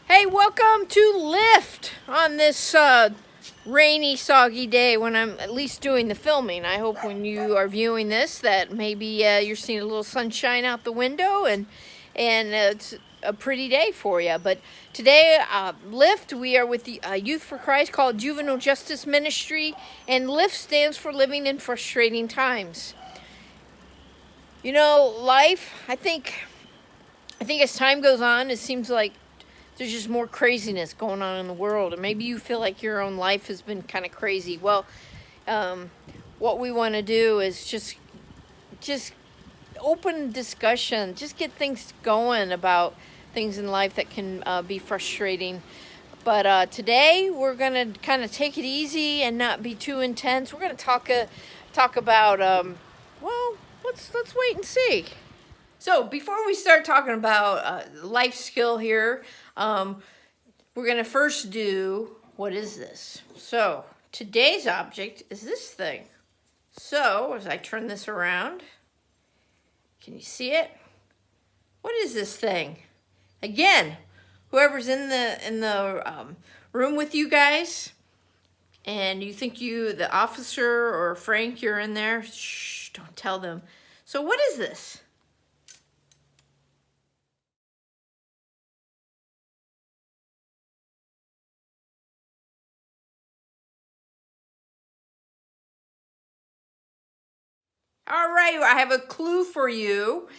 Hey, welcome to Lift on this rainy, soggy day when I'm at least doing the filming. I hope when you are viewing this that maybe you're seeing a little sunshine out the window and it's a pretty day for you. But today, Lift, we are with the Youth for Christ called Juvenile Justice Ministry, and Lift stands for Living in Frustrating Times. You know, life, I think as time goes on, it seems like there's just more craziness going on in the world, and maybe you feel like your own life has been kind of crazy. Well, what we want to do is just open discussion, just get things going about things in life that can be frustrating. But today we're gonna kind of take it easy and not be too intense. We're gonna talk about well, let's wait and see. So before we start talking about life skill here, we're going to first do, what is this? So today's object is this thing. So as I turn this around, can you see it? What is this thing? Again, whoever's in the room with you guys, and you think the officer or Frank, you're in there, shh, don't tell them. So what is this? All right, I have a clue for you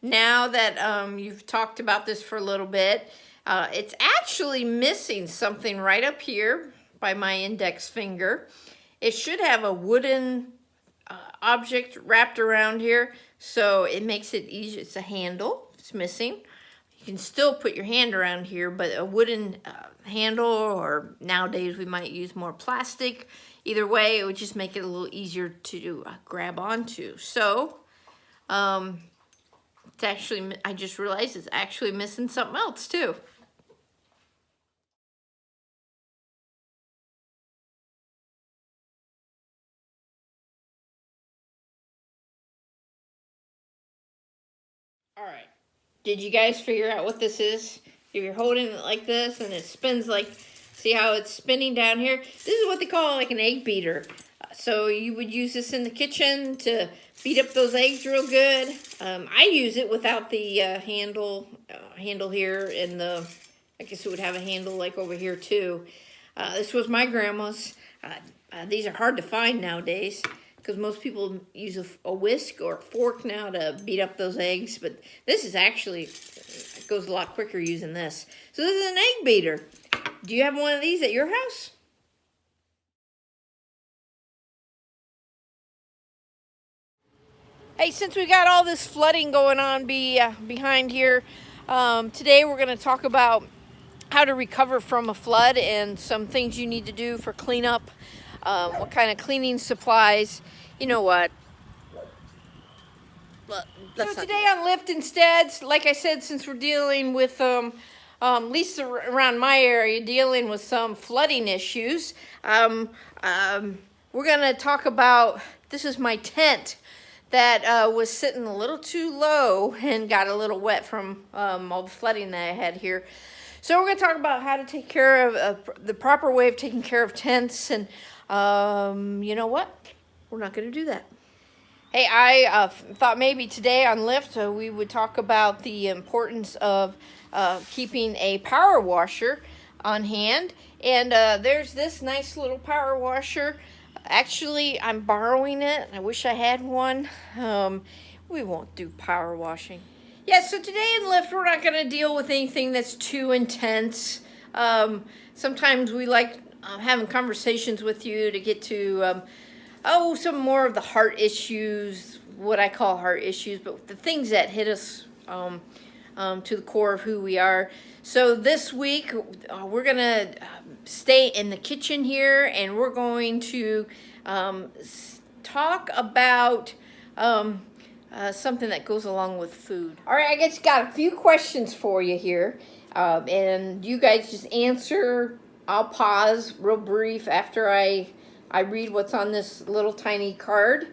now that you've talked about this for a little bit. It's actually missing something right up here by my index finger. It should have a wooden object wrapped around here, so it makes it easy. It's a handle. It's missing. You can still put your hand around here, but a wooden handle, or nowadays we might use more plastic. Either way, it would just make it a little easier to grab onto. So, it's actually, I just realized it's actually missing something else too. All right. Did you guys figure out what this is? If you're holding it like this and it spins like, see how it's spinning down here? This is what they call like an egg beater. So you would use this in the kitchen to beat up those eggs real good. I use it without the handle here, and I guess it would have a handle like over here too. This was my grandma's. These are hard to find nowadays, because most people use a whisk or a fork now to beat up those eggs. But this is actually, it goes a lot quicker using this. So this is an egg beater. Do you have one of these at your house? Hey, since we got all this flooding going on behind here, today we're going to talk about how to recover from a flood and some things you need to do for cleanup, what kind of cleaning supplies. You know what? So today on Lift Instead, like I said, since we're dealing with, at least around my area, dealing with some flooding issues, we're going to talk about, this is my tent that was sitting a little too low and got a little wet from all the flooding that I had here. So we're going to talk about how to take care of the proper way of taking care of tents, and you know what? We're not going to do that. Hey, I thought maybe today on Lift we would talk about the importance of keeping a power washer on hand. And there's this nice little power washer. Actually, I'm borrowing it. I wish I had one. We won't do power washing. Yeah, so today in Lift, we're not going to deal with anything that's too intense. Sometimes we like having conversations with you to get to, some more of the heart issues, what I call heart issues, but the things that hit us to the core of who we are. So this week, we're going to stay in the kitchen here, and we're going to talk about something that goes along with food. All right, I just got a few questions for you here, and you guys just answer. I'll pause real brief after I read what's on this little tiny card,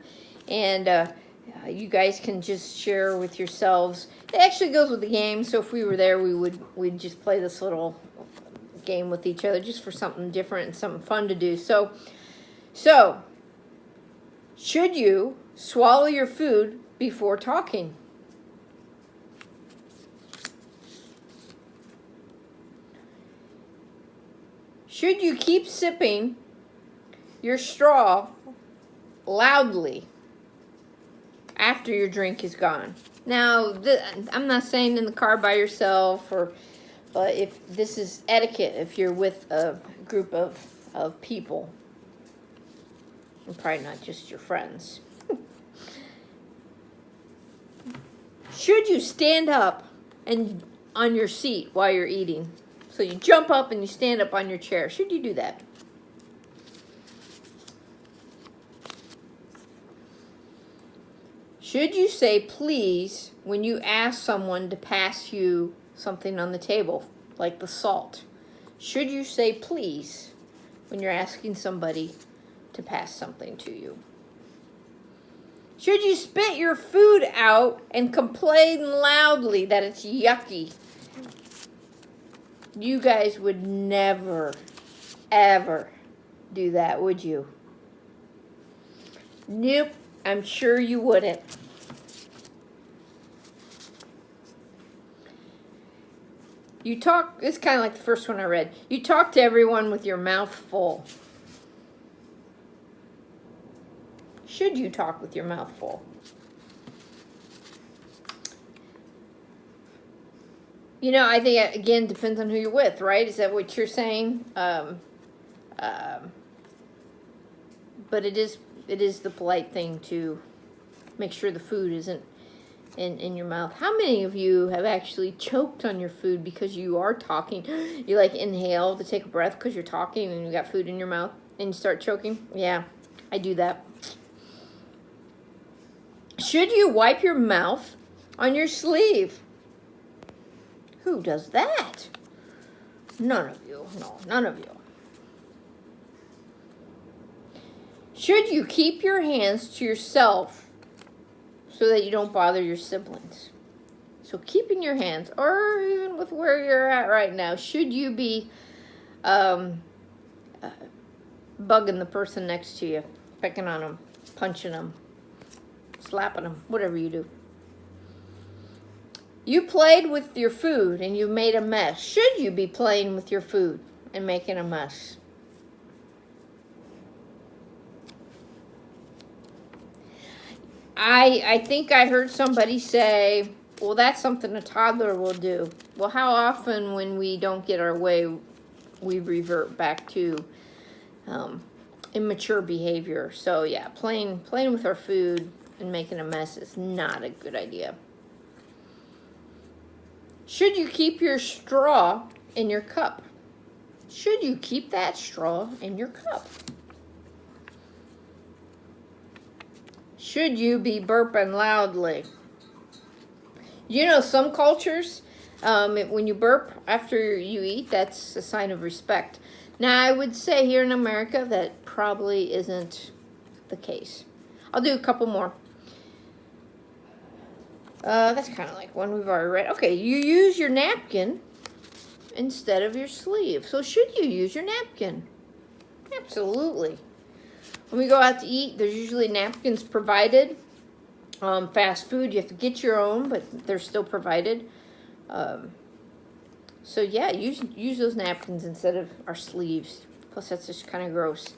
and you guys can just share with yourselves. It actually goes with the game, so if we were there, we'd just play this little game with each other just for something different and something fun to do. So, should you swallow your food before talking? Should you keep sipping your straw loudly after your drink is gone? Now, I'm not saying in the car by yourself, but if this is etiquette, if you're with a group of people, and probably not just your friends. Should you stand up and on your seat while you're eating? So you jump up and you stand up on your chair. Should you do that? Should you say please when you ask someone to pass you something on the table, like the salt? Should you say please when you're asking somebody to pass something to you? Should you spit your food out and complain loudly that it's yucky? You guys would never, ever do that, would you? Nope, I'm sure you wouldn't. You talk, it's kind of like the first one I read. You talk to everyone with your mouth full. Should you talk with your mouth full? You know, I think, again, depends on who you're with, right? Is that what you're saying? But it is the polite thing to make sure the food isn't in your mouth. How many of you have actually choked on your food because you are talking? You like inhale to take a breath because you're talking and you got food in your mouth and you start choking? Yeah, I do that. Should you wipe your mouth on your sleeve? Who does that? None of you. No, none of you. Should you keep your hands to yourself so that you don't bother your siblings? So keeping your hands, or even with where you're at right now, should you be bugging the person next to you, picking on them, punching them, slapping them, whatever you do? You played with your food and you made a mess. Should you be playing with your food and making a mess? I think I heard somebody say, well, that's something a toddler will do. Well, how often when we don't get our way, we revert back to immature behavior? So yeah, playing with our food and making a mess is not a good idea. Should you keep your straw in your cup? Should you keep that straw in your cup? Should you be burping loudly? You know, some cultures, when you burp after you eat, that's a sign of respect. Now, I would say here in America that probably isn't the case. I'll do a couple more. That's kind of like one we've already read. Okay, you use your napkin instead of your sleeve. So should you use your napkin? Absolutely. When we go out to eat, there's usually napkins provided. Fast food, you have to get your own, but they're still provided. So yeah, use those napkins instead of our sleeves. Plus, that's just kind of gross.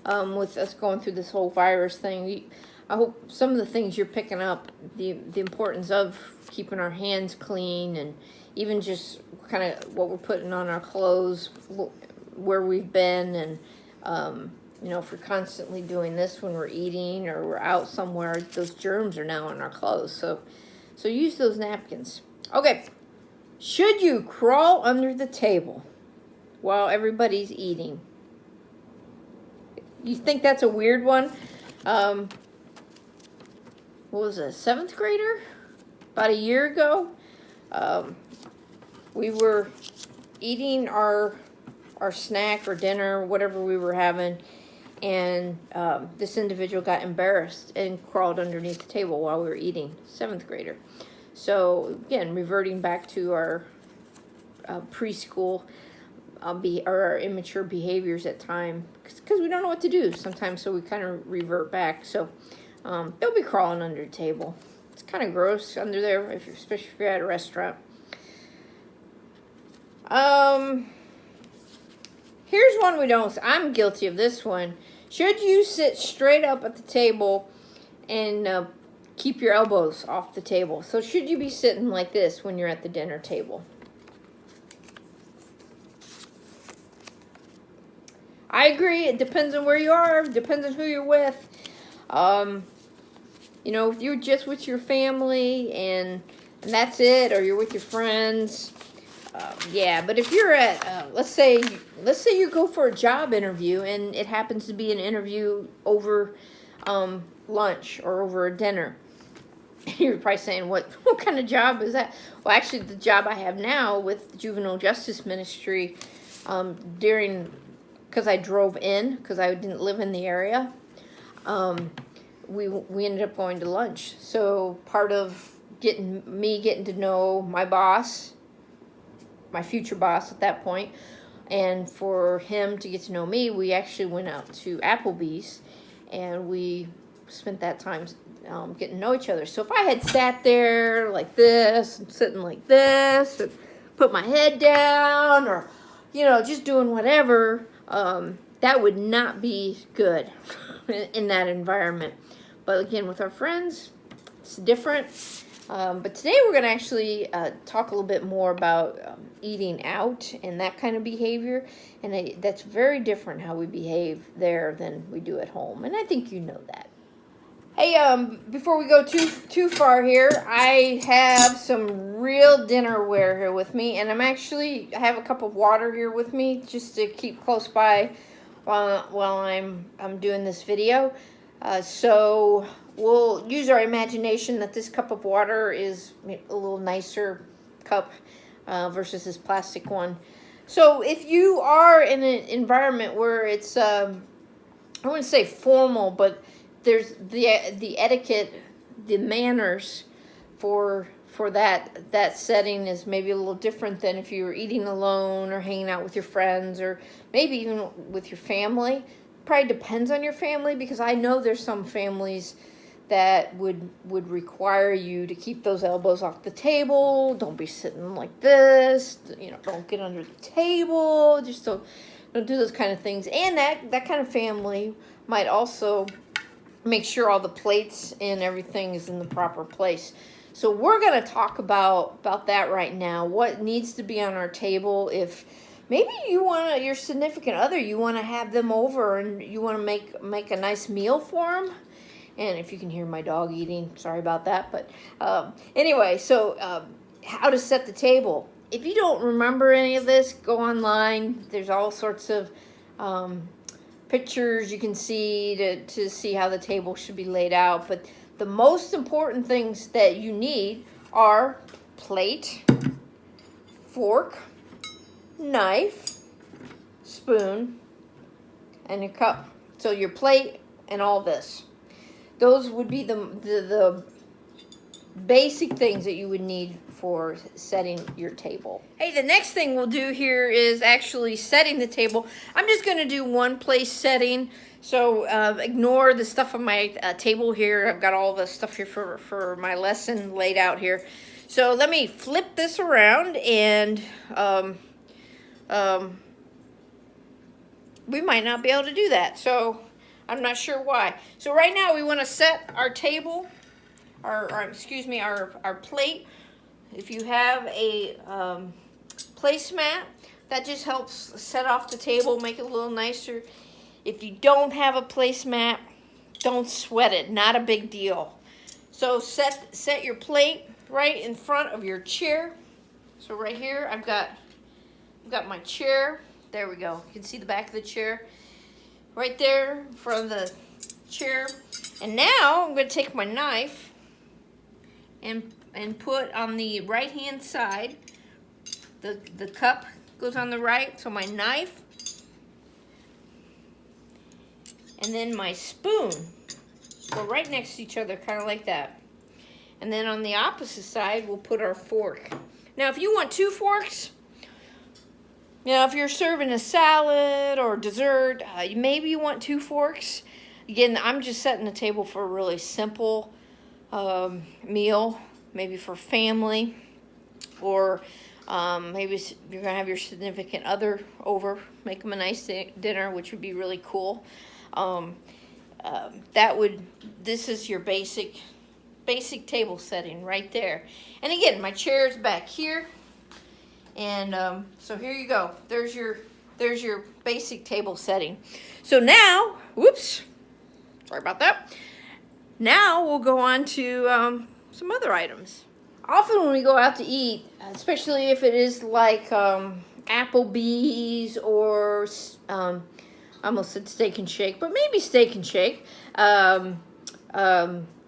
With us going through this whole virus thing, I hope some of the things you're picking up, the importance of keeping our hands clean, and even just kind of what we're putting on our clothes, where we've been, and you know, if we're constantly doing this when we're eating or we're out somewhere, those germs are now on our clothes. So use those napkins. Okay, should you crawl under the table while everybody's eating? You think that's a weird one? What was it, a 7th grader? About a year ago, we were eating our snack or dinner, whatever we were having, and this individual got embarrassed and crawled underneath the table while we were eating. 7th grader. So again, reverting back to our preschool, or our immature behaviors at time, because we don't know what to do sometimes, so we kind of revert back. So they'll be crawling under the table. It's kind of gross under there, especially if you're at a restaurant. Here's one we don't. I'm guilty of this one. Should you sit straight up at the table and keep your elbows off the table? So should you be sitting like this when you're at the dinner table? I agree. It depends on where you are. It depends on who you're with. You know, if you're just with your family and that's it, or you're with your friends, yeah. But if you're at, let's say you go for a job interview and it happens to be an interview over lunch or over a dinner, you're probably saying, what kind of job is that? Well, actually, the job I have now with the Juvenile Justice Ministry, because I drove in, because I didn't live in the area, we ended up going to lunch. So part of getting to know my boss, my future boss at that point, and for him to get to know me, we actually went out to Applebee's, and we spent that time getting to know each other. So if I had sat there like this, and sitting like this, and put my head down, or, you know, just doing whatever, that would not be good in that environment. But again, with our friends, it's different. But today we're going to actually talk a little bit more about eating out and that kind of behavior. And that's very different how we behave there than we do at home. And I think you know that. Hey, before we go too far here, I have some real dinnerware here with me. And I have a cup of water here with me just to keep close by while I'm doing this video. So we'll use our imagination that this cup of water is a little nicer cup versus this plastic one. So if you are in an environment where it's, I wouldn't say formal, but there's the etiquette, the manners for that setting is maybe a little different than if you were eating alone or hanging out with your friends or maybe even with your family. Probably depends on your family, because I know there's some families that would require you to keep those elbows off the table. Don't be sitting like this. You know, don't get under the table. Just don't do those kind of things. And that kind of family might also make sure all the plates and everything is in the proper place. So we're going to talk about that right now. What needs to be on our table if maybe your significant other, you want to have them over and you want to make a nice meal for them. And if you can hear my dog eating, sorry about that. But anyway, so how to set the table. If you don't remember any of this, go online. There's all sorts of pictures you can see to see how the table should be laid out. But the most important things that you need are plate, fork, knife, spoon, and your cup. So your plate and all this. Those would be the basic things that you would need for setting your table. Hey, the next thing we'll do here is actually setting the table. I'm just going to do one place setting. So ignore the stuff on my table here. I've got all the stuff here for my lesson laid out here. So let me flip this around, and we might not be able to do that. So I'm not sure why. So right now we want to set our table, our plate. If you have a placemat, that just helps set off the table, make it a little nicer. If you don't have a placemat, don't sweat it. Not a big deal. So set your plate right in front of your chair. So right here, I've got my chair. There we go. You can see the back of the chair. Right there in front of the chair. And now I'm going to take my knife and put on the right hand side. The cup goes on the right, so my knife. And then my spoon go right next to each other, kind of like that. And then on the opposite side, we'll put our fork. Now, if you want two forks, You know, if you're serving a salad or dessert, maybe you want 2 forks. Again, I'm just setting the table for a really simple meal, maybe for family, or maybe you're going to have your significant other over, make them a nice dinner, which would be really cool. This is your basic table setting right there. And again, my chair is back here. And so here you go. There's your basic table setting. So now, whoops, sorry about that. Now we'll go on to some other items. Often when we go out to eat, especially if it is like Applebee's or I almost said Steak and Shake, but maybe Steak and Shake,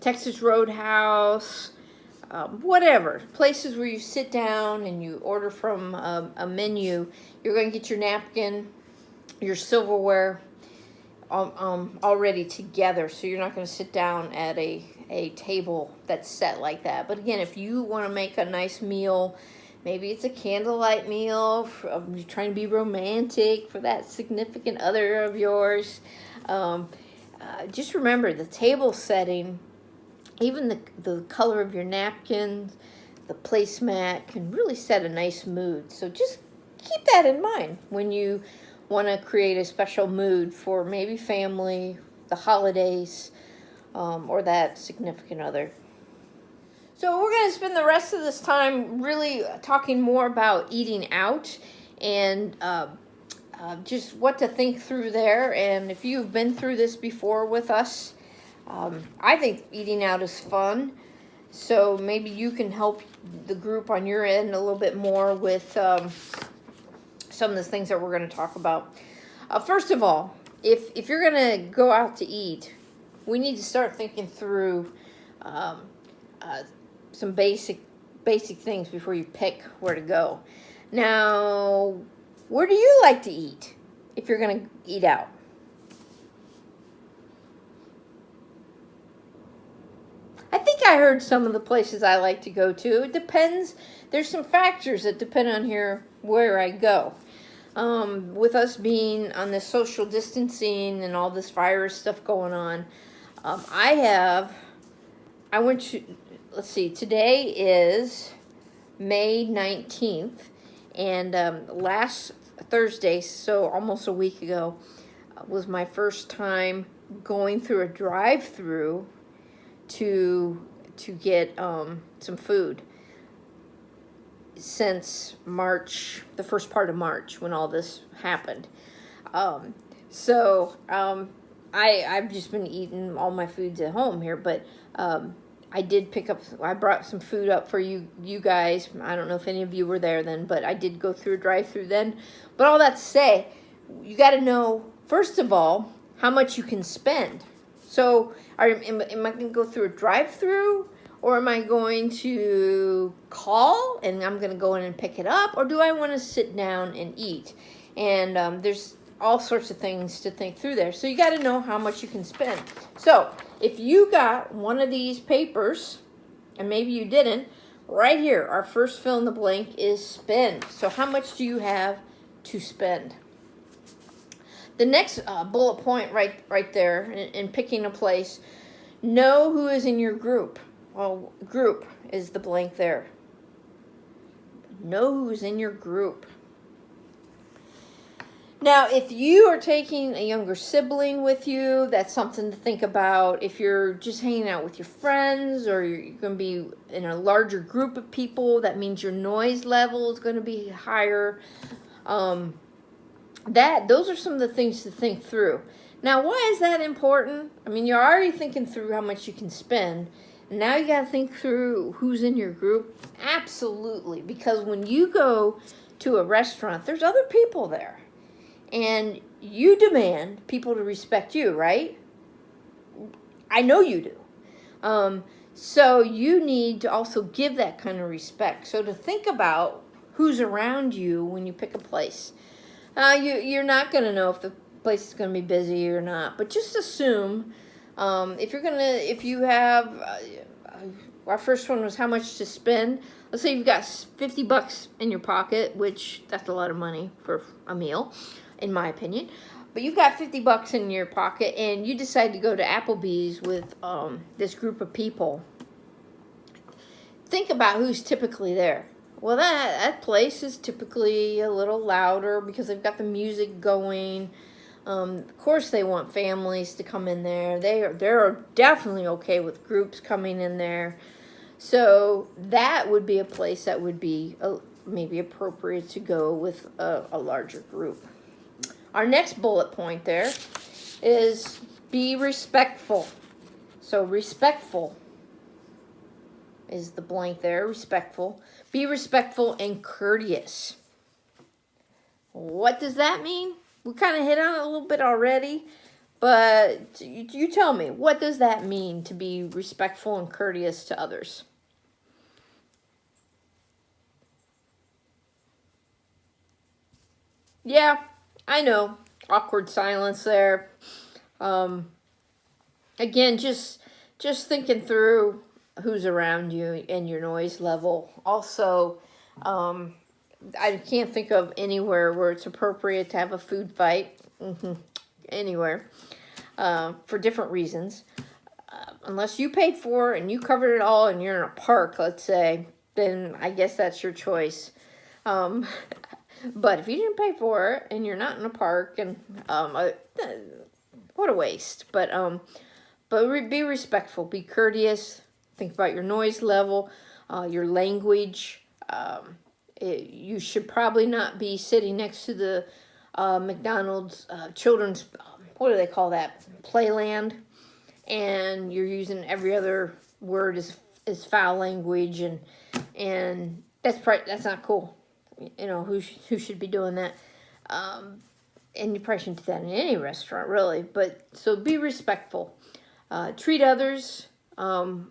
Texas Roadhouse, whatever, places where you sit down and you order from a menu, you're going to get your napkin, your silverware already together, so you're not going to sit down at a table that's set like that. But again, if you want to make a nice meal, maybe it's a candlelight meal, you're trying to be romantic for that significant other of yours, just remember the table setting. Even the color of your napkin, the placemat can really set a nice mood. So just keep that in mind when you want to create a special mood for maybe family, the holidays, or that significant other. So we're going to spend the rest of this time really talking more about eating out and just what to think through there. And if you've been through this before with us, I think eating out is fun, so maybe you can help the group on your end a little bit more with some of the things that we're going to talk about. First of all, if you're going to go out to eat, we need to start thinking through some basic things before you pick where to go. Now, where do you like to eat if you're going to eat out? I think I heard some of the places I like to go to. It depends. There's some factors that depend on here where I go. With us being on this social distancing and all this virus stuff going on, I went to, let's see, today is May 19th, and last Thursday, so almost a week ago, was my first time going through a drive-through to get some food since March, the first part of March when all this happened. I've just been eating all my foods at home here, but I brought some food up for you guys. I don't know if any of you were there then, but I did go through a drive-through then. But all that to say, you got to know, first of all, how much you can spend. So am I going to go through a drive-through, or am I going to call and I'm going to go in and pick it up, or do I want to sit down and eat? And there's all sorts of things to think through there. So you got to know how much you can spend. So if you got one of these papers, and maybe you didn't, right here, our first fill in the blank is spend. So how much do you have to spend? The next bullet point right there in picking a place, know who is in your group. Well, group is the blank there. Know who's in your group. Now, if you are taking a younger sibling with you, that's something to think about. If you're just hanging out with your friends, or you're going to be in a larger group of people, that means your noise level is going to be higher. Those are some of the things to think through. Now, why is that important? I mean, you're already thinking through how much you can spend. Now you got to think through who's in your group. Absolutely, because when you go to a restaurant, there's other people there. And you demand people to respect you, right? I know you do. So you need to also give that kind of respect. So to think about who's around you when you pick a place. You're not going to know if the place is going to be busy or not, but just assume if you have, our first one was how much to spend. let's say you've got $50 in your pocket, which that's a lot of money for a meal, in my opinion. But you've got $50 in your pocket, and you decide to go to Applebee's with this group of people. Think about who's typically there. Well, that place is typically a little louder because they've got the music going. Of course, they want families to come in there. They're definitely okay with groups coming in there. So that would be a place that would be maybe appropriate to go with a larger group. Our next bullet point there is be respectful. So respectful is the blank there, respectful. Be respectful and courteous. What does that mean? We kind of hit on it a little bit already, but you tell me, what does that mean to be respectful and courteous to others? Yeah, I know. Awkward silence there. Again, just thinking through who's around you and your noise level. Also, I can't think of anywhere where it's appropriate to have a food fight. Anywhere. For different reasons. Unless you paid for it and you covered it all and you're in a park, let's say, then I guess that's your choice. But if you didn't pay for it and you're not in a park, and what a waste. But be respectful, be courteous. Think about your noise level, your language. You should probably not be sitting next to the McDonald's children's, what do they call that, playland, and you're using every other word as foul language, and that's not cool. You know, who should be doing that? And you probably shouldn't do that in any restaurant, really. But so be respectful. Treat others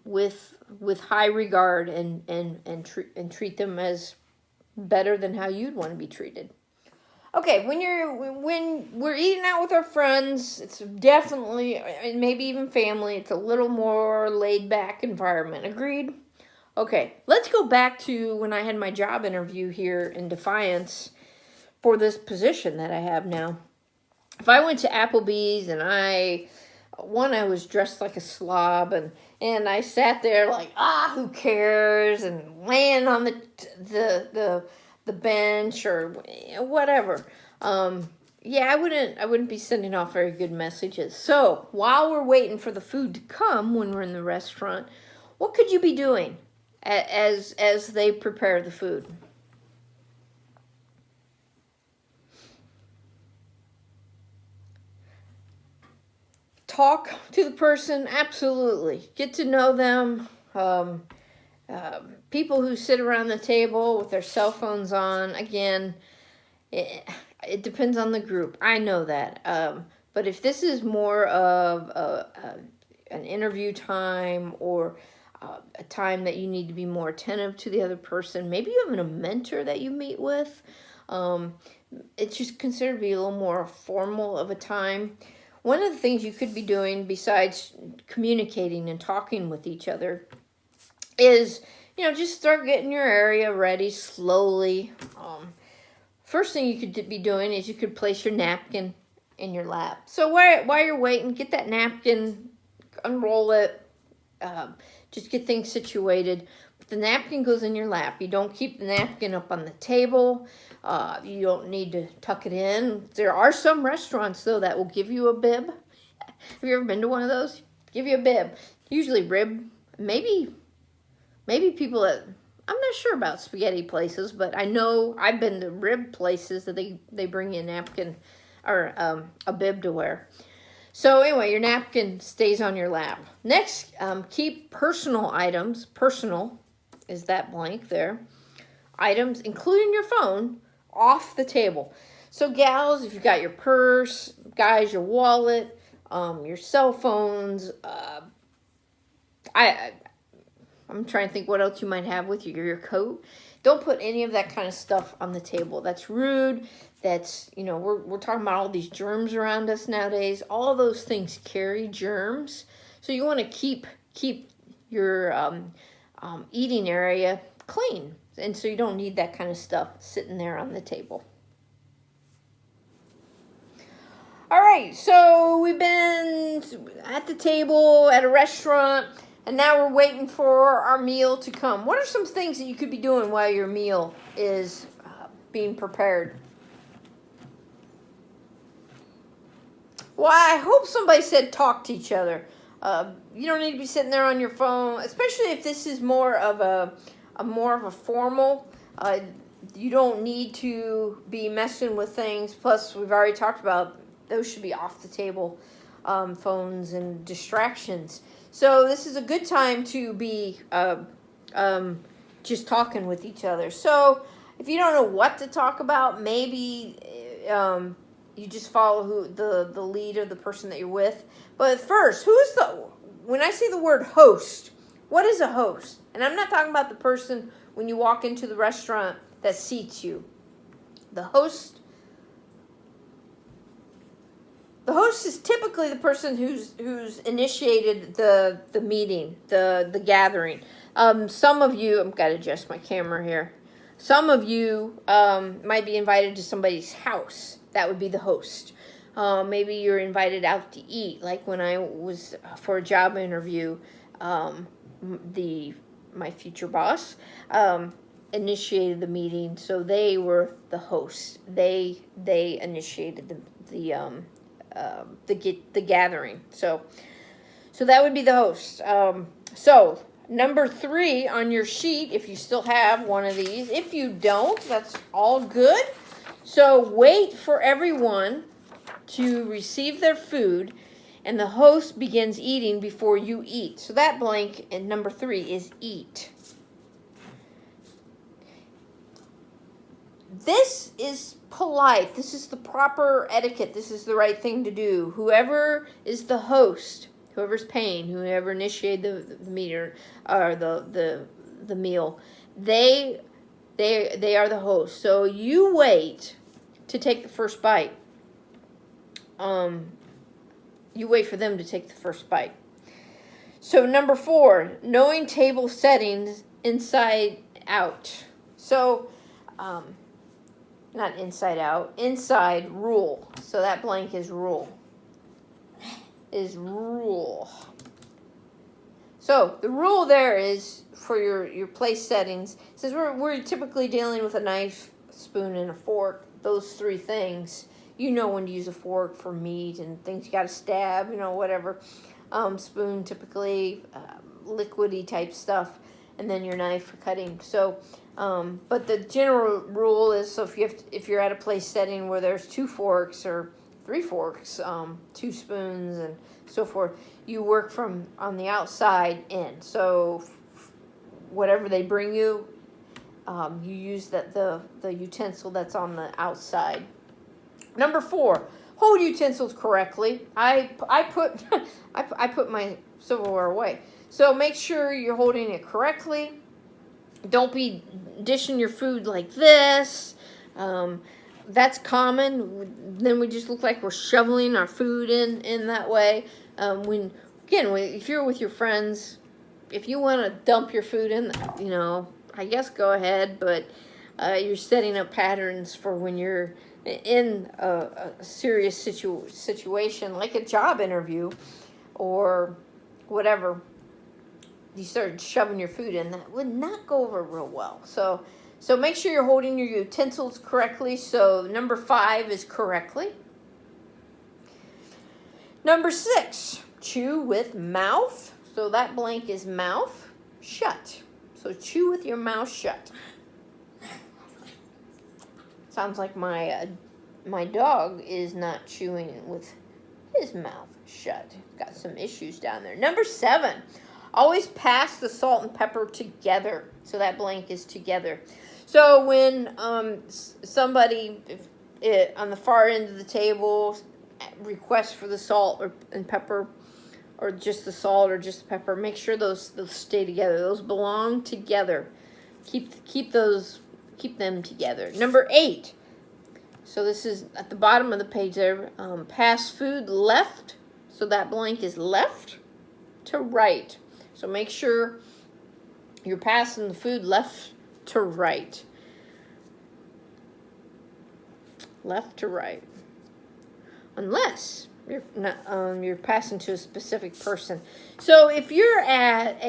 with high regard and treat them as better than how you'd want to be treated. Okay, when we're eating out with our friends, it's definitely, and maybe even family, it's a little more laid back environment. Agreed? Okay, let's go back to when I had my job interview here in Defiance for this position that I have now. If I went to Applebee's and I was dressed like a slob and I sat there like, who cares, and laying on the bench or whatever. I wouldn't be sending off very good messages. So while we're waiting for the food to come when we're in the restaurant, what could you be doing as they prepare the food? Talk to the person, absolutely. Get to know them. People who sit around the table with their cell phones on, again, it depends on the group. I know that. But if this is more of an interview time or a time that you need to be more attentive to the other person, maybe you have a mentor that you meet with, it's just considered to be a little more formal of a time. One of the things you could be doing besides communicating and talking with each other is, just start getting your area ready slowly. First thing you could be doing is you could place your napkin in your lap. So while you're waiting, get that napkin, unroll it, just get things situated. But the napkin goes in your lap. You don't keep the napkin up on the table. You don't need to tuck it in. There are some restaurants, though, that will give you a bib. Have you ever been to one of those? Give you a bib. Usually rib, maybe people that, I'm not sure about spaghetti places, but I know I've been to rib places that they bring you a napkin or a bib to wear. So anyway, your napkin stays on your lap. Next, keep personal items. Personal is that blank there. Items, including your phone, off the table. So gals, if you've got your purse, guys, your wallet, your cell phones, I'm trying to think what else you might have with you. Your coat. Don't put any of that kind of stuff on the table. That's rude. That's, we're talking about all these germs around us nowadays. All of those things carry germs. So you want to keep your eating area clean. And so you don't need that kind of stuff sitting there on the table. All right, so we've been at the table at a restaurant, and now we're waiting for our meal to come. What are some things that you could be doing while your meal is being prepared? Well, I hope somebody said talk to each other. You don't need to be sitting there on your phone, especially if this is more of a formal. You don't need to be messing with things. Plus, we've already talked about those should be off the table, phones and distractions. So this is a good time to be just talking with each other. So if you don't know what to talk about, maybe you just follow the lead of the person that you're with. But first, when I say the word host, what is a host? And I'm not talking about the person when you walk into the restaurant that seats you. The host is typically the person who's initiated the meeting, the gathering. Some of you, I've got to adjust my camera here. Some of you might be invited to somebody's house. That would be the host. Maybe you're invited out to eat. Like when I was for a job interview, my future boss initiated the meeting, so they were the hosts. They initiated the gathering. So that would be the host. So number 3 on your sheet, if you still have one of these. If you don't, that's all good. So wait for everyone to receive their food, and the host begins eating before you eat. So that blank in number 3 is eat. This is polite. This is the proper etiquette. This is the right thing to do. Whoever is the host, whoever's paying, whoever initiated the meter or the meal, they are the host. So you wait to take the first bite. You wait for them to take the first bite. So number 4, knowing table settings inside out. So not inside out, inside rule. So that blank is rule. So the rule there is for your place settings. It says we're typically dealing with a knife, spoon, and a fork. Those 3 things. You know when to use a fork for meat and things you got to stab, whatever. Spoon typically liquidy type stuff, and then your knife for cutting. So. But the general rule is, so if you're at a place setting where there's 2 forks or 3 forks, 2 spoons and so forth, you work from on the outside in. So whatever they bring you, you use the utensil that's on the outside. Number 4, hold utensils correctly. I put my silverware away. So make sure you're holding it correctly. Don't be dishing your food like this. That's common. Then we just look like we're shoveling our food in that way. If you're with your friends, if you want to dump your food in, I guess go ahead. But you're setting up patterns for when you're in a serious situation, like a job interview or whatever. You start shoving your food in, that would not go over real well. So make sure you're holding your utensils correctly. So number 5 is correctly. Number 6, chew with mouth. So that blank is mouth shut. So chew with your mouth shut. Sounds like my dog is not chewing with his mouth shut. Got some issues down there. Number 7. Always pass the salt and pepper together. So that blank is together. So when somebody on the far end of the table requests for the salt and pepper, or just the salt or just the pepper, make sure those stay together. Those belong together. Keep them together. Number 8. So this is at the bottom of the page there. Pass food left. So that blank is left to right. So make sure you're passing the food left to right. Left to right. Unless you're not, you're passing to a specific person. So if you're at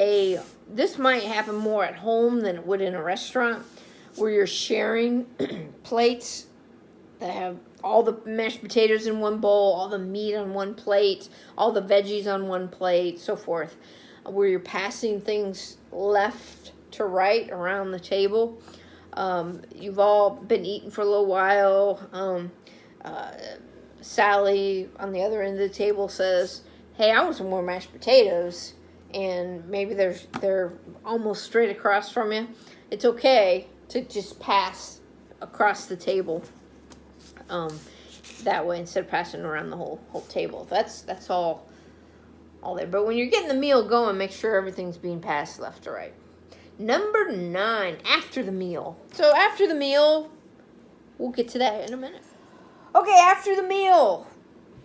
this might happen more at home than it would in a restaurant, where you're sharing plates that have all the mashed potatoes in one bowl, all the meat on one plate, all the veggies on one plate, so forth, where you're passing things left to right around the table. You've all been eating for a little while. Sally on the other end of the table says, "Hey, I want some more mashed potatoes," and maybe they're almost straight across from you. It's okay to just pass across the table that way instead of passing around the whole table. That's all there. But when you're getting the meal going, make sure everything's being passed left to right. Number 9, after the meal. So after the meal, we'll get to that in a minute. Okay, after the meal.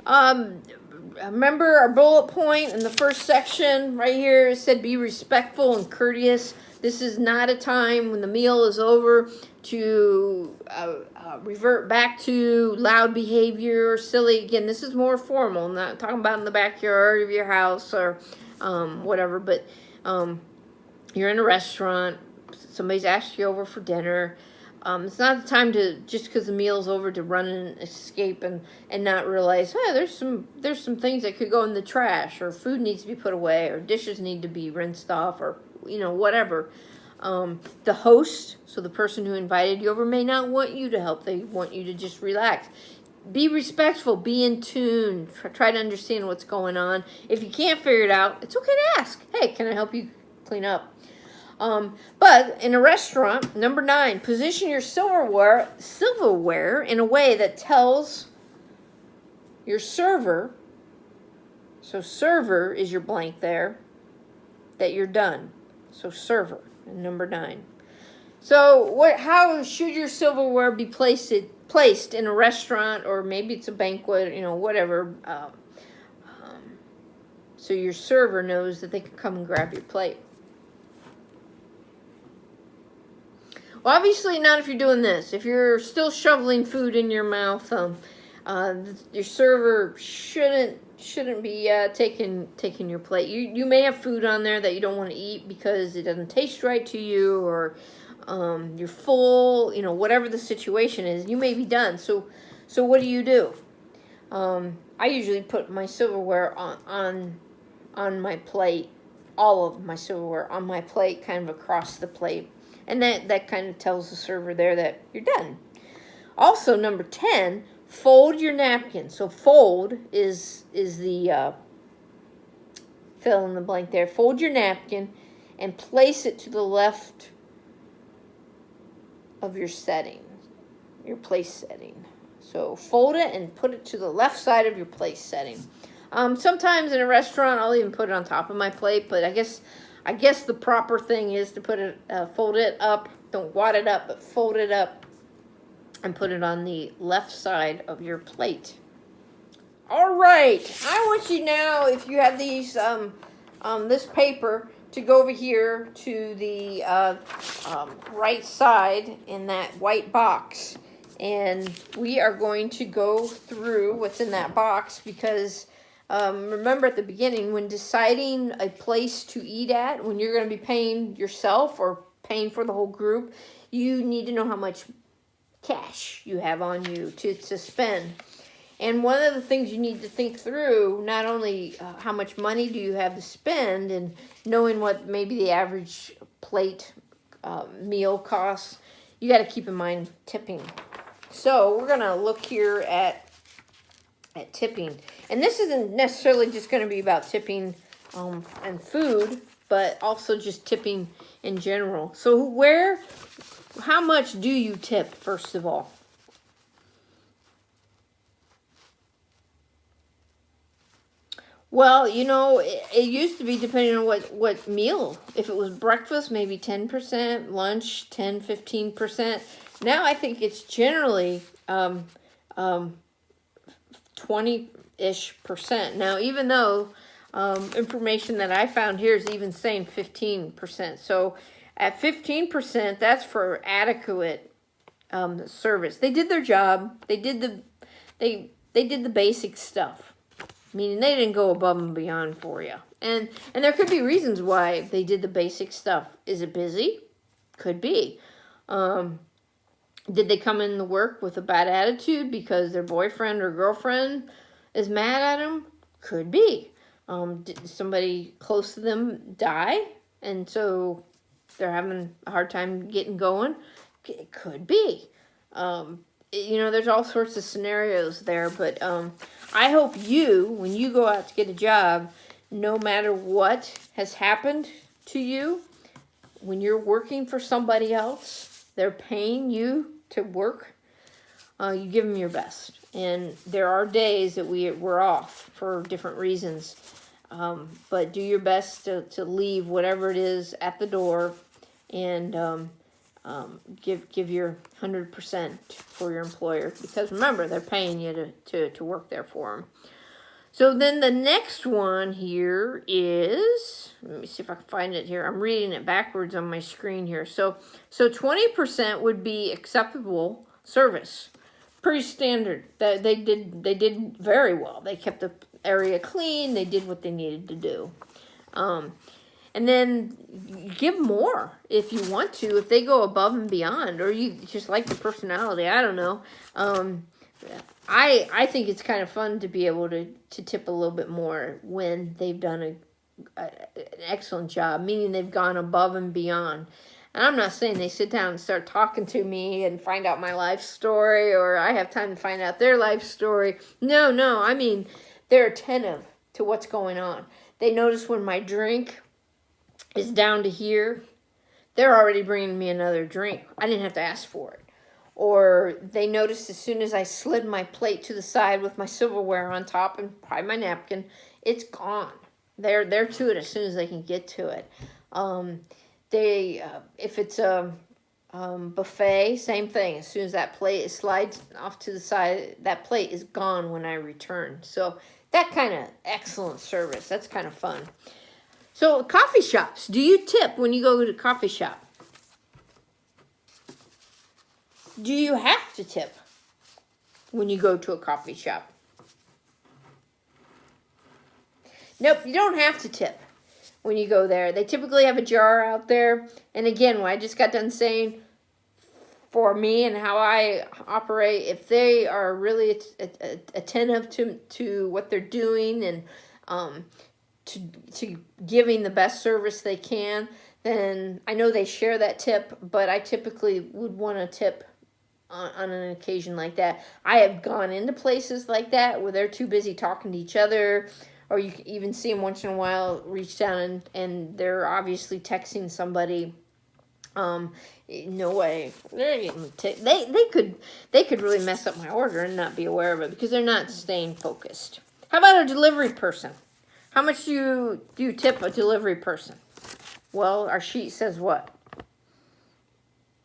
Remember our bullet point in the first section right here, it said be respectful and courteous. This is not a time when the meal is over to revert back to loud behavior or silly. Again, this is more formal. I'm not talking about in the backyard of your house or whatever, but you're in a restaurant, somebody's asked you over for dinner. It's not the time to, just because the meal's over, to run and escape and not realize, there's some things that could go in the trash, or food needs to be put away, or dishes need to be rinsed off, or whatever. The host, so the person who invited you over, may not want you to help. They want you to just relax. Be respectful. Be in tune. Try to understand what's going on. If you can't figure it out, it's okay to ask. Hey, can I help you clean up? But in a restaurant, number 9, position your silverware in a way that tells your server, so server is your blank there, that you're done. So server, number 9. So how should your silverware be placed in a restaurant, or maybe it's a banquet, whatever, so your server knows that they can come and grab your plate. Well, obviously not if you're doing this. If you're still shoveling food in your mouth, your server shouldn't be taking your plate. You may have food on there that you don't want to eat because it doesn't taste right to you, or you're full. Whatever the situation is, you may be done. So what do? I usually put my silverware on my plate, all of my silverware on my plate, kind of across the plate. And that kind of tells the server there that you're done. Also, number 10, fold your napkin. So fold is the fill in the blank there. Fold your napkin and place it to the left of your setting, your place setting. So fold it and put it to the left side of your place setting. Sometimes in a restaurant, I'll even put it on top of my plate, but I guess the proper thing is to put it, fold it up. Don't wad it up, but fold it up and put it on the left side of your plate. All right. I want you now, if you have these, this paper, to go over here to the right side in that white box. And we are going to go through what's in that box because... remember at the beginning, when deciding a place to eat at, when you're going to be paying yourself or paying for the whole group, you need to know how much cash you have on you to spend. And one of the things you need to think through, not only how much money do you have to spend, and knowing what maybe the average plate meal costs, you got to keep in mind tipping. So we're going to look here at tipping. And this isn't necessarily just going to be about tipping and food, but also just tipping in general. So how much do you tip, first of all? Well, it used to be depending on what meal. If it was breakfast, maybe 10%, lunch, 10, 15%. Now I think it's generally 20-ish%. Now, even though information that I found here is even saying 15%. So At 15%, that's for adequate service. They did their job. They did the basic stuff, meaning they didn't go above and beyond for you. And there could be reasons why they did the basic stuff. Is it busy? Could be. Did they come into work with a bad attitude because their boyfriend or girlfriend is mad at them? Could be. Did somebody close to them die, and so they're having a hard time getting going? It could be. There's all sorts of scenarios there, but I hope you, when you go out to get a job, no matter what has happened to you, when you're working for somebody else, they're paying you to work, you give them your best. And there are days that we're off for different reasons, but do your best to leave whatever it is at the door, and give your 100% for your employer, because remember, they're paying you to work there for them. So then the next one here is, let me see if I can find it here. I'm reading it backwards on my screen here. So 20% would be acceptable service. Pretty standard. They did very well. They kept the area clean. They did what they needed to do. And then give more if you want to, if they go above and beyond, or you just like the personality. I don't know. I think it's kind of fun to be able to tip a little bit more when they've done an excellent job, meaning they've gone above and beyond. And I'm not saying they sit down and start talking to me and find out my life story, or I have time to find out their life story. No, I mean, they're attentive to what's going on. They notice when my drink is down to here, they're already bringing me another drink. I didn't have to ask for it. Or they noticed as soon as I slid my plate to the side with my silverware on top and probably my napkin, it's gone. They're to it as soon as they can get to it. If it's a buffet, same thing. As soon as that plate slides off to the side, that plate is gone when I return. So that kind of excellent service. That's kind of fun. So coffee shops, do you tip when you go to a coffee shop? Do you have to tip when you go to a coffee shop? Nope, you don't have to tip when you go there. They typically have a jar out there. And again, what I just got done saying, for me and how I operate, if they are really attentive to what they're doing and to giving the best service they can, then I know they share that tip, but I typically would want to tip on an occasion like that. I have gone into places like that where they're too busy talking to each other, or you can even see them once in a while reach down and they're obviously texting somebody. No way. They could really mess up my order and not be aware of it because they're not staying focused. How about a delivery person? How much do you tip a delivery person? Well, our sheet says what?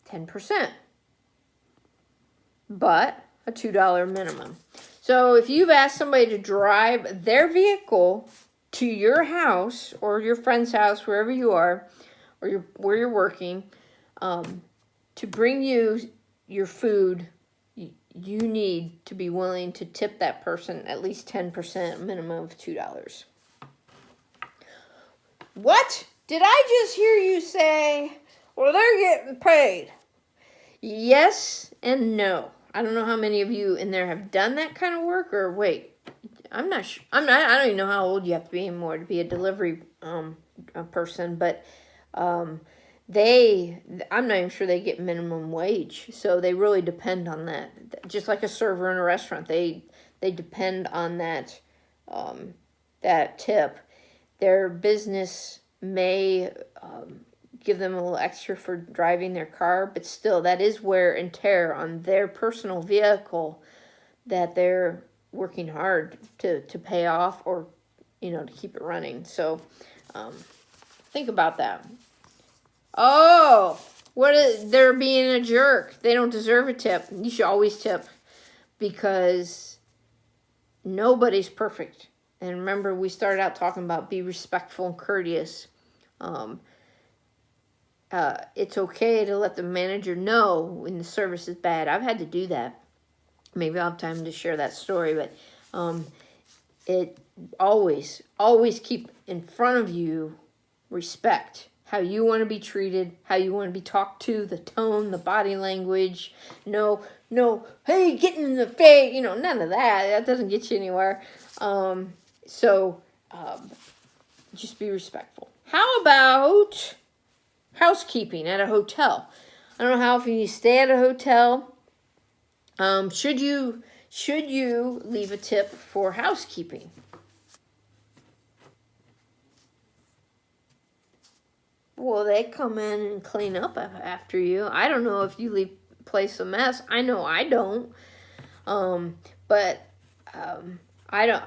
10%. But a $2 minimum. So if you've asked somebody to drive their vehicle to your house or your friend's house, wherever you are, or where you're working, to bring you your food, you need to be willing to tip that person at least 10%, minimum of $2. What? Did I just hear you say, well, they're getting paid? Yes and no. I don't know how many of you in there have done that kind of work, or wait, I'm not sure. I don't even know how old you have to be anymore to be a delivery person, but I'm not even sure they get minimum wage, so they really depend on that. Just like a server in a restaurant, they depend on that that tip. Their business may give them a little extra for driving their car, but still, that is wear and tear on their personal vehicle that they're working hard to pay off, or to keep it running. So think about that. Oh, they're being a jerk. They don't deserve a tip. You should always tip, because nobody's perfect. And remember, we started out talking about be respectful and courteous. it's okay to let the manager know when the service is bad. I've had to do that. Maybe I'll have time to share that story, but it always keep in front of you respect. How you want to be treated, how you want to be talked to, the tone, the body language. No, hey, getting in the face, none of that. That doesn't get you anywhere. So just be respectful. How about housekeeping at a hotel? I don't know how often you stay at a hotel. Should you leave a tip for housekeeping? Well, they come in and clean up after you. I don't know if you leave a place a mess. I know I don't. But I don't.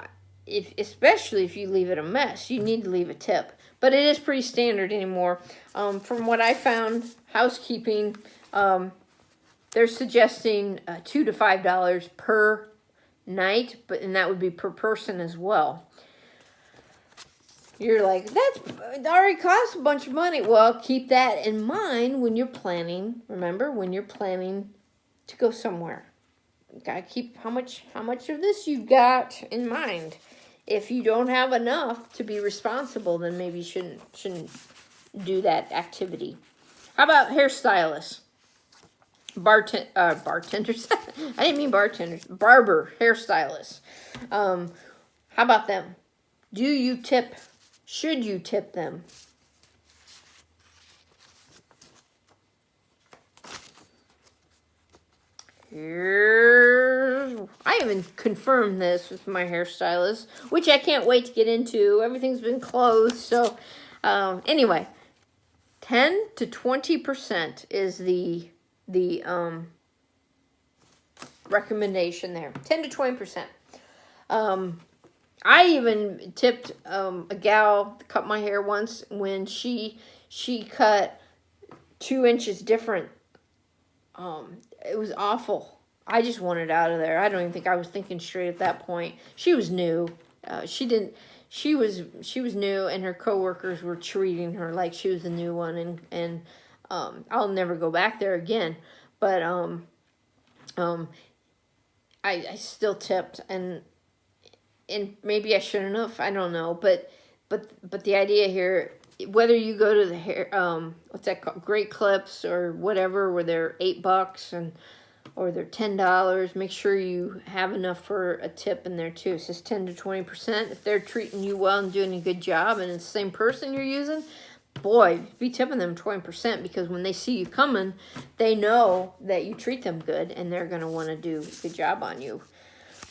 Especially if you leave it a mess, you need to leave a tip. But it is pretty standard anymore. From what I found, housekeeping, they're suggesting $2 to $5 per night, and that would be per person as well. You're like, that already costs a bunch of money. Well, keep that in mind when you're planning. Remember, when you're planning to go somewhere, you gotta keep how much of this you got in mind. If you don't have enough to be responsible, then maybe you shouldn't do that activity. How about hairstylists? Bartenders. I didn't mean bartenders. Barber, hairstylists. How about them? Do you tip? Should you tip them? I haven't confirmed this with my hairstylist, which I can't wait to get into. Everything's been closed, so anyway, 10 to 20% is the recommendation there. 10 to 20%. I even tipped a gal that cut my hair once when she cut 2 inches different. It was awful. I just wanted out of there. I don't even think I was thinking straight at that point. She was new. She was new, and her coworkers were treating her like she was the new one, and I'll never go back there again. But I still tipped, and maybe I shouldn't have. I don't know, but the idea here, whether you go to the hair, what's that called, Great Clips or whatever, where they're $8 or they're $10, make sure you have enough for a tip in there too. It says 10 to 20%. If they're treating you well and doing a good job, and it's the same person you're using, boy, be tipping them 20%, because when they see you coming, they know that you treat them good, and they're going to want to do a good job on you.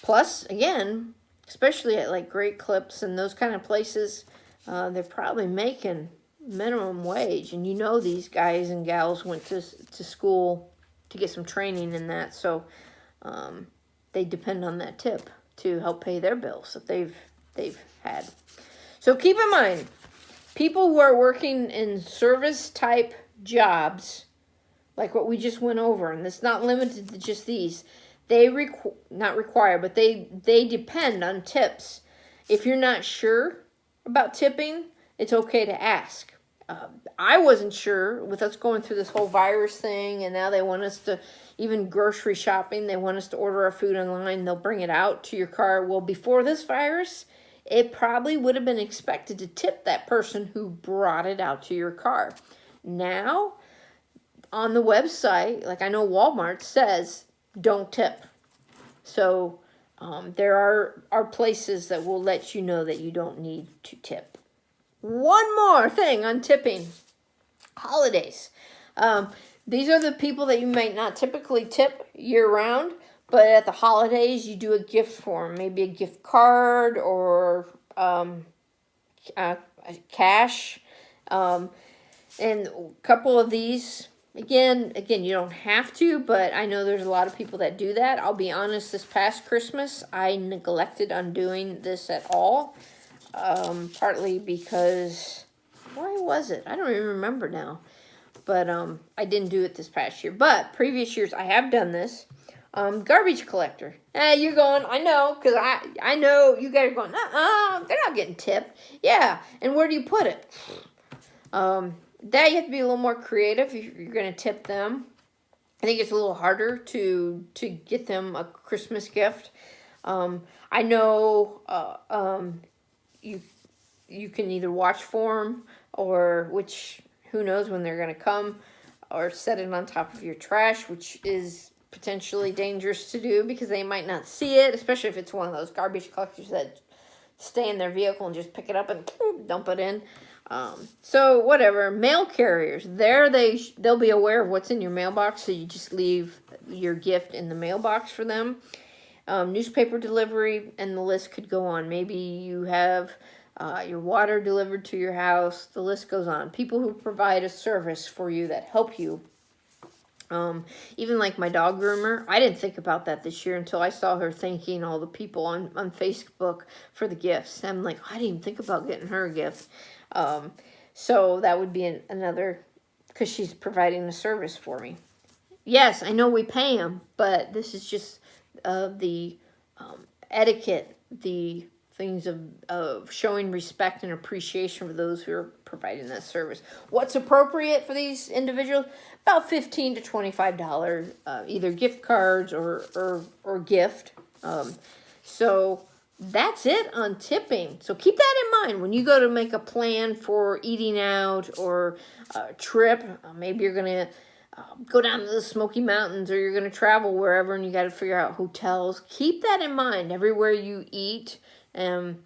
Plus, again, especially at like Great Clips and those kind of places, they're probably making minimum wage, and these guys and gals went to school to get some training in that, so they depend on that tip to help pay their bills that they've had. So keep in mind, people who are working in service type jobs, like what we just went over, and it's not limited to just these, they not require, but they depend on tips. If you're not sure about tipping, it's okay to ask. I wasn't sure with us going through this whole virus thing, and now they want us to, even grocery shopping, they want us to order our food online. They'll bring it out to your car. Well, before this virus, it probably would have been expected to tip that person who brought it out to your car. Now, on the website, like I know Walmart says, don't tip. So there are places that will let you know that you don't need to tip. One more thing on tipping. Holidays. These are the people that you might not typically tip year-round, but at the holidays, you do a gift for them. Maybe a gift card or cash. And a couple of these, again, you don't have to, but I know there's a lot of people that do that. I'll be honest, this past Christmas, I neglected on doing this at all. Partly because, why was it? I don't even remember now. But I didn't do it this past year. But previous years, I have done this. Garbage collector. You're going, I know, because I know you guys are going, they're not getting tipped. Yeah, and where do you put it? that you have to be a little more creative if you're going to tip them. I think it's a little harder to get them a Christmas gift. I know you can either watch for them, or which who knows when they're going to come, or set it on top of your trash, which is potentially dangerous to do because they might not see it, especially if it's one of those garbage collectors that stay in their vehicle and just pick it up and dump it in. So whatever, mail carriers, they'll be aware of what's in your mailbox, so you just leave your gift in the mailbox for them. Newspaper delivery, and the list could go on. Maybe you have your water delivered to your house. The list goes on. People who provide a service for you that help you. Even like my dog groomer, I didn't think about that this year until I saw her thanking all the people on Facebook for the gifts. I'm like, I didn't even think about getting her a gift. So that would be another, because she's providing a service for me. Yes, I know we pay them, but this is just the etiquette, the things of showing respect and appreciation for those who are providing that service. What's appropriate for these individuals? About $15 to $25, either gift cards or gift. So that's it on tipping. So keep that in mind when you go to make a plan for eating out or a trip. Maybe you're going to go down to the Smoky Mountains, or you're going to travel wherever, and you got to figure out hotels. Keep that in mind everywhere you eat. The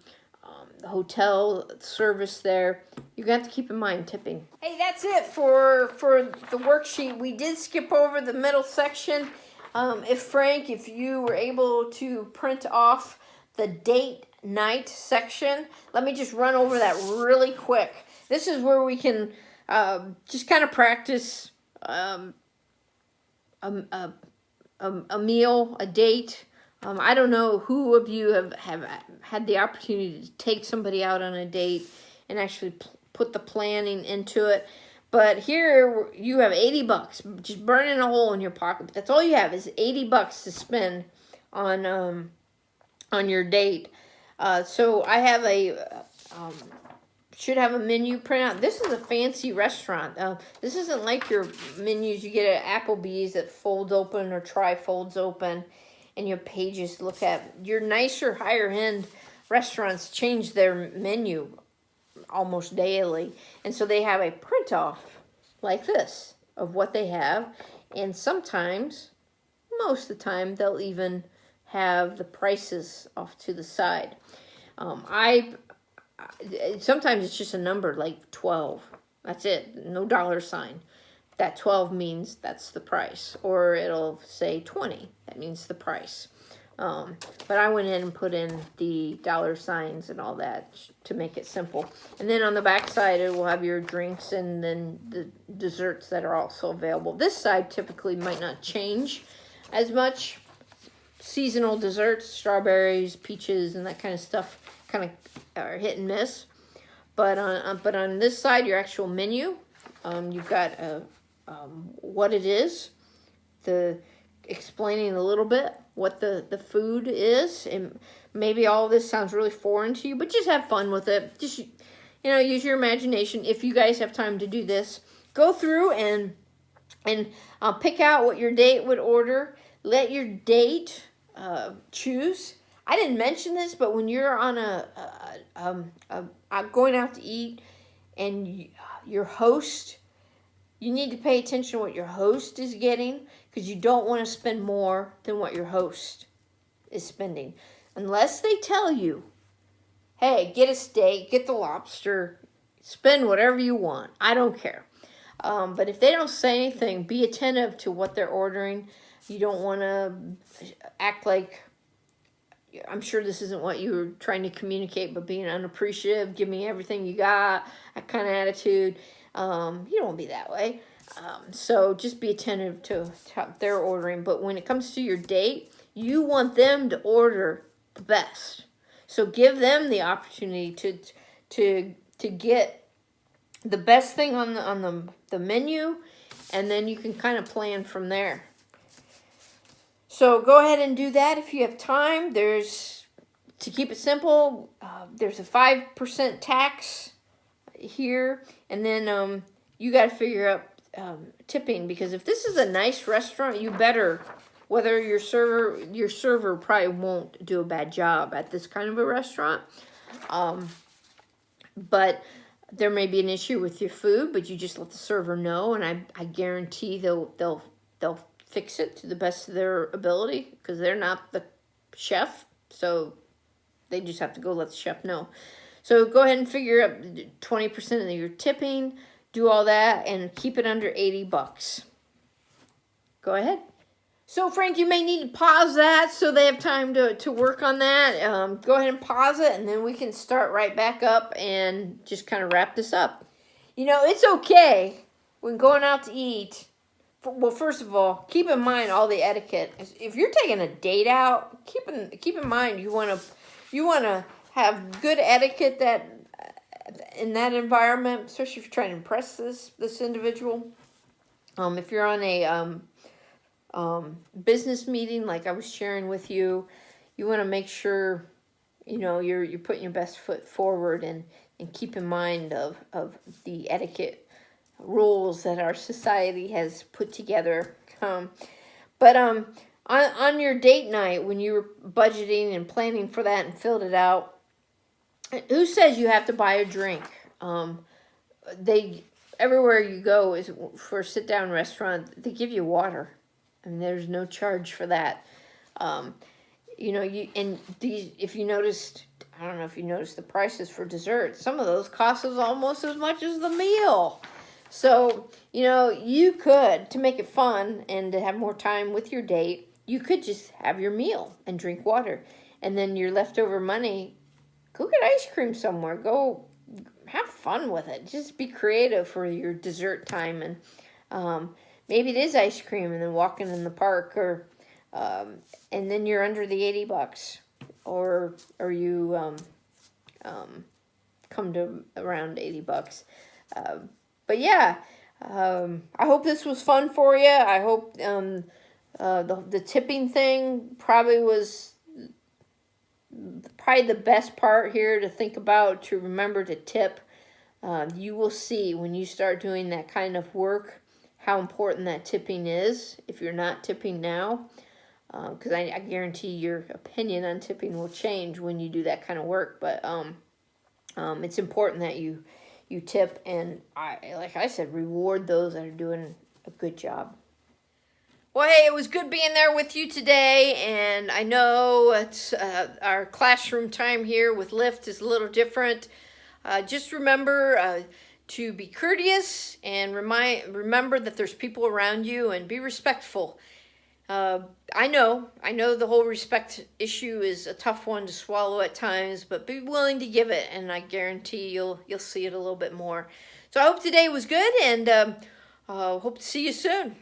hotel service there, you got to keep in mind tipping. Hey, that's it for the worksheet. We did skip over the middle section. If you were able to print off the date night section, let me just run over that really quick. This is where we can just kind of practice a meal, a date. I don't know who of you have had the opportunity to take somebody out on a date and actually put the planning into it. But here you have $80, just burning a hole in your pocket. But that's all you have is $80 to spend on your date. So I have should have a menu printout. This is a fancy restaurant. This isn't like your menus you get at Applebee's that folds open or tri-folds open, and your pages look at. Your nicer, higher end restaurants change their menu almost daily. And so they have a print off like this of what they have. And sometimes, most of the time, they'll even have the prices off to the side. Sometimes it's just a number like 12. That's it. No dollar sign. That 12 means that's the price. Or it'll say 20. That means the price. But I went in and put in the dollar signs and all that to make it simple. And then on the back side, it will have your drinks and then the desserts that are also available. This side typically might not change as much. Seasonal desserts, strawberries, peaches, and that kind of stuff kind of are hit and miss. But on this side, your actual menu, you've got what it is, explaining a little bit what the food is, and maybe all this sounds really foreign to you, but just have fun with it. Just use your imagination. If you guys have time to do this, go through and pick out what your date would order. Let your date choose. I didn't mention this, but when you're on going out to eat, and your host, you need to pay attention to what your host is getting, because you don't want to spend more than what your host is spending. Unless they tell you, hey, get a steak, get the lobster, spend whatever you want. I don't care. But if they don't say anything, be attentive to what they're ordering. You don't want to act like, I'm sure this isn't what you were trying to communicate, but being unappreciative, give me everything you got, that kind of attitude. You don't want to be that way. So just be attentive to how they're ordering. But when it comes to your date, you want them to order the best. So give them the opportunity to get the best thing on the menu, and then you can kind of plan from there. So go ahead and do that if you have time. To keep it simple, there's a 5% tax here, and then you got to figure out tipping, because if this is a nice restaurant, you better, whether your server probably won't do a bad job at this kind of a restaurant, but there may be an issue with your food, but you just let the server know, and I guarantee they'll fix it to the best of their ability, because they're not the chef, so they just have to go let the chef know. So go ahead and figure up 20% of your tipping, do all that, and keep it under $80. Go ahead. So Frank, you may need to pause that so they have time to work on that. Go ahead and pause it, and then we can start right back up and just kind of wrap this up. You know, it's okay when going out to eat. Well, first of all, keep in mind all the etiquette. If you're taking a date out, keep in mind you want to have good etiquette that in that environment, especially if you're trying to impress this individual. If you're on a business meeting, like I was sharing with you, you want to make sure, you know, you're putting your best foot forward, and keep in mind of the etiquette rules that our society has put together. But on your date night, when you were budgeting and planning for that and filled it out, who says you have to buy a drink? Everywhere you go is for a sit-down restaurant, they give you water. I mean, there's no charge for that. You know, if you noticed, I don't know if you noticed the prices for dessert. Some of those cost us almost as much as the meal. So, you know, you could, to make it fun and to have more time with your date, you could just have your meal and drink water. And then your leftover money, go get ice cream somewhere. Go have fun with it. Just be creative for your dessert time. And maybe it is ice cream and then walking in the park, or and then you're under the $80, or you come to around $80. But yeah, I hope this was fun for you. I hope the tipping thing probably was the best part here to think about, to remember to tip. You will see when you start doing that kind of work how important that tipping is if you're not tipping now. Because I guarantee your opinion on tipping will change when you do that kind of work. But it's important that you tip, and like I said, reward those that are doing a good job. Well, hey, it was good being there with you today, and I know it's our classroom time here with Lyft is a little different. Just remember to be courteous, and remember that there's people around you, and be respectful. I know the whole respect issue is a tough one to swallow at times, but be willing to give it, and I guarantee you'll see it a little bit more. So I hope today was good, and hope to see you soon.